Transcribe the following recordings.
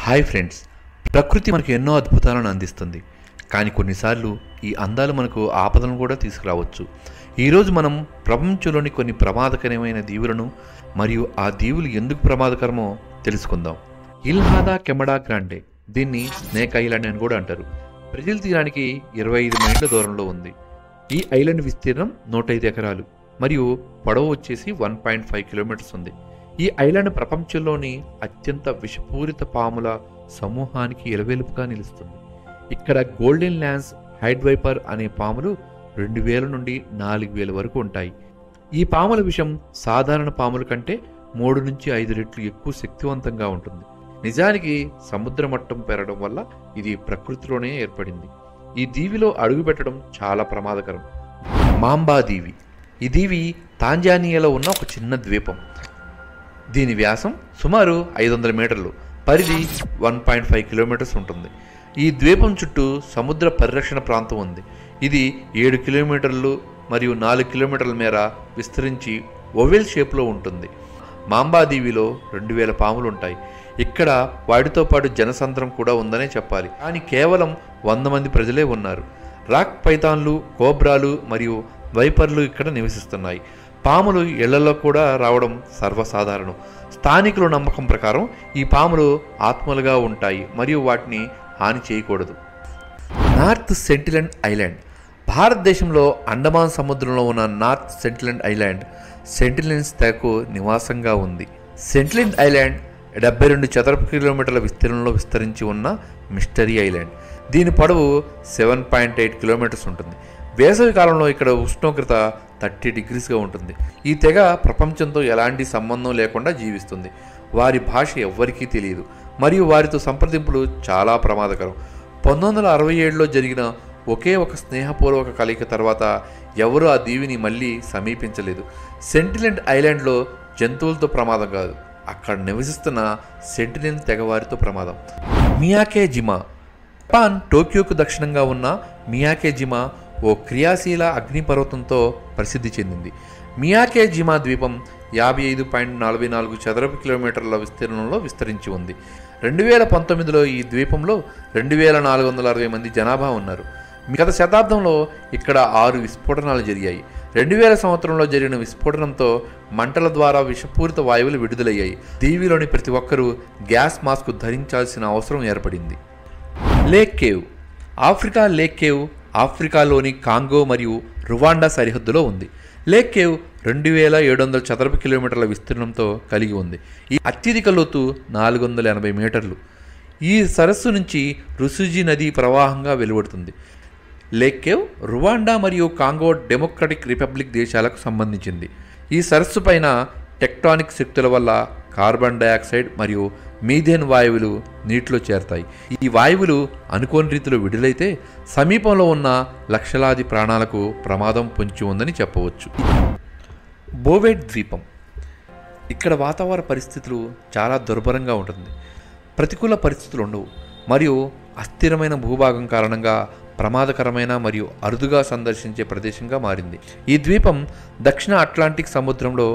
Hi friends, ప్రకృతి మనకు ఎన్నో అద్భుతాలను అందిస్తుంది. కానీ కొన్నిసార్లు ఈ అందాలు మనకు ఆపదలను కూడా తీసుకురావచ్చు. ఈరోజు మనం ప్రపంచంలోని కొన్ని ప్రమాదకరమైన దీవులను మరియు ఆ దీవులు ఎందుకు ప్రమాదకరమో తెలుసుకుందాం. ఇల్హాదా కెమెడా గ్రాండే, దీన్ని స్నేక్ ఐలాండ్ అని కూడా అంటారు. బ్రెజిల్ తీరానికి 25 మైళ్ళ దూరంలో ఉంది. ఈ ఐలాండ్ విస్తీర్ణం 105 ఎకరాలు మరియు పొడవు వచ్చేసి 1.5 కిలోమీటర్స్ ఉంది. ఈ ఐలాండ్ ప్రపంచంలోని అత్యంత విషపూరిత పాముల సమూహానికి ఇలవేలుపుగా నిలుస్తుంది. ఇక్కడ గోల్డెన్ ల్యాన్స్ హైడ్ వైపర్ అనే పాములు 2000 నుండి 4000 వరకు ఉంటాయి. ఈ పాముల విషం సాధారణ పాముల కంటే 3 నుంచి 5 రెట్లు ఎక్కువ శక్తివంతంగా ఉంటుంది. నిజానికి సముద్ర మట్టం పెరగడం వల్ల ఇది ప్రకృతిలోనే ఏర్పడింది. ఈ దీవిలో అడుగుపెట్టడం చాలా ప్రమాదకరం. మాంబా దీవి. ఈ దీవి తాంజానియాలో ఉన్న ఒక చిన్న ద్వీపం. దీని వ్యాసం సుమారు 500 మీటర్లు, పరిధి 1.5 కిలోమీటర్స్ ఉంటుంది. ఈ ద్వీపం చుట్టూ సముద్ర పరిరక్షణ ప్రాంతం ఉంది. ఇది 7 కిలోమీటర్లు మరియు 4 కిలోమీటర్ల మేర విస్తరించి ఓవెల్ షేప్లో ఉంటుంది. మాంబా దీవిలో 2000 పాములు ఉంటాయి. ఇక్కడ వాటితో పాటు జనసంద్రం కూడా ఉందనే చెప్పాలి. కానీ కేవలం 100 మంది ప్రజలే ఉన్నారు. రాక్ పైథాన్లు, కోబ్రాలు మరియు వైపర్లు ఇక్కడ నివసిస్తున్నాయి. పాములు ఇళ్లలో కూడా రావడం సర్వసాధారణం. స్థానికుల నమ్మకం ప్రకారం ఈ పాములు ఆత్మలుగా ఉంటాయి మరియు వాటిని హాని చేయకూడదు. North Sentinel island. భారతదేశంలో అండమాన్ సముద్రంలో ఉన్న నార్త్ సెంటినెల్ ఐలాండ్ సెంటినెల్స్ తెగకు నివాసంగా ఉంది. సెంటినెల్ ఐలాండ్ 72 చదరపు కిలోమీటర్ల విస్తీర్ణంలో విస్తరించి ఉన్న మిస్టరీ ఐలాండ్. దీని పొడవు 7.8 కిలోమీటర్స్ ఉంటుంది. వేసవి కాలంలో ఇక్కడ ఉష్ణోగ్రత 30 డిగ్రీస్గా ఉంటుంది. ఈ తెగ ప్రపంచంతో ఎలాంటి సంబంధం లేకుండా జీవిస్తుంది. వారి భాష ఎవ్వరికీ తెలియదు మరియు వారితో సంప్రదింపులు చాలా ప్రమాదకరం. 1967లో జరిగిన ఒకే ఒక స్నేహపూర్వక కలయిక తర్వాత ఎవరూ ఆ దీవిని మళ్ళీ సమీపించలేదు. సెంటినెల్ ఐలాండ్లో జంతువులతో ప్రమాదం కాదు, అక్కడ నివసిస్తున్న సెంటినెల్ తెగవారితో ప్రమాదం. మియాకేజిమా. జపాన్ టోక్యోకు దక్షిణంగా ఉన్న మియాకేజిమా ఓ క్రియాశీల అగ్నిపర్వతంతో ప్రసిద్ధి చెందింది. మియాకేజిమా ద్వీపం 55.44 చదరపు కిలోమీటర్ల విస్తీర్ణంలో విస్తరించి ఉంది. 2019లో ఈ ద్వీపంలో 2460 మంది జనాభా ఉన్నారు. గత శతాబ్దంలో ఇక్కడ 6 విస్ఫోటనాలు జరిగాయి. 2000 సంవత్సరంలో జరిగిన విస్ఫోటనంతో మంటల ద్వారా విషపూరిత వాయువులు విడుదలయ్యాయి. దీవిలోని ప్రతి ఒక్కరూ గ్యాస్ మాస్క్ ధరించాల్సిన అవసరం ఏర్పడింది. Lake cave. Africa lake cave ఆఫ్రికాలోని కాంగో మరియు రువాండా సరిహద్దులో ఉంది. లేక్ కేవ్ 2700 చదరపు కిలోమీటర్ల విస్తీర్ణంతో కలిగి ఉంది. ఈ అత్యధిక లోతు 480 మీటర్లు. ఈ సరస్సు నుంచి రుసుజీ నది ప్రవాహంగా వెలువడుతుంది. లేక్ కేవ్ రువాండా మరియు కాంగో డెమోక్రటిక్ రిపబ్లిక్ దేశాలకు సంబంధించింది. ఈ సరస్సు పైన టెక్టానిక్ శక్తుల వల్ల కార్బన్ డయాక్సైడ్ మరియు మీథేన్ వాయువులు నీటిలో చేరతాయి. ఈ వాయువులు అనుకోని రీతిలో విడుదలైతే సమీపంలో ఉన్న లక్షలాది ప్రాణాలకు ప్రమాదం పొంచి ఉందని చెప్పవచ్చు. బోవెట్ ద్వీపం. ఇక్కడ వాతావరణ పరిస్థితులు చాలా దుర్భరంగా ఉంటుంది. ప్రతికూల పరిస్థితులు ఉండవు మరియు అస్థిరమైన భూభాగం కారణంగా ప్రమాదకరమైన మరియు అరుదుగా సందర్శించే ప్రదేశంగా మారింది. ఈ ద్వీపం దక్షిణ అట్లాంటిక్ సముద్రంలో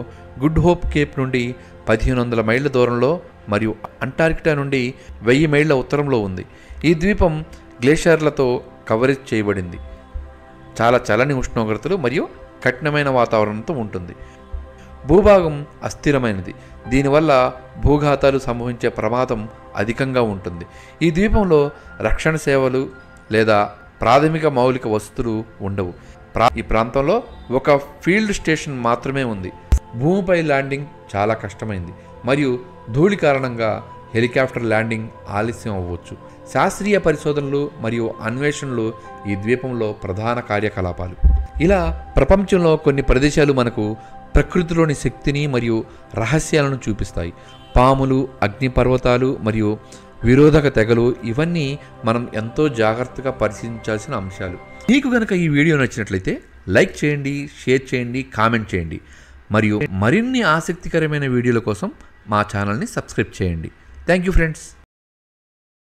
గుడ్ హోప్ కేప్ నుండి 1500 మైళ్ళ దూరంలో మరియు అంటార్కిటా నుండి 1000 మైళ్ళ ఉత్తరంలో ఉంది. ఈ ద్వీపం గ్లేషియర్లతో కవరేజ్ చేయబడింది. చాలా చల్లని ఉష్ణోగ్రతలు మరియు కఠినమైన వాతావరణంతో ఉంటుంది. భూభాగం అస్థిరమైనది. దీనివల్ల భూఘాతాలు సంభవించే ప్రమాదం అధికంగా ఉంటుంది. ఈ ద్వీపంలో రక్షణ సేవలు లేదా ప్రాథమిక మౌలిక వసతులు ఉండవు. ఈ ప్రాంతంలో ఒక ఫీల్డ్ స్టేషన్ మాత్రమే ఉంది. భూమిపై ల్యాండింగ్ చాలా కష్టమైంది మరియు ధూళి కారణంగా హెలికాప్టర్ ల్యాండింగ్ ఆలస్యం అవ్వచ్చు. శాస్త్రీయ పరిశోధనలు మరియు అన్వేషణలు ఈ ద్వీపంలో ప్రధాన కార్యకలాపాలు. ఇలా ప్రపంచంలో కొన్ని ప్రదేశాలు మనకు ప్రకృతిలోని శక్తిని మరియు రహస్యాలను చూపిస్తాయి. పాములు, అగ్నిపర్వతాలు మరియు విరోధక తెగలు, ఇవన్నీ మనం ఎంతో జాగ్రత్తగా పరిశీలించాల్సిన అంశాలు. మీకు గనక ఈ వీడియో నచ్చినట్లయితే లైక్ చేయండి, షేర్ చేయండి, కామెంట్ చేయండి మరియు మరిన్ని ఆసక్తికరమైన వీడియోల కోసం మా ఛానల్ని సబ్స్క్రైబ్ చేయండి. Thank you friends.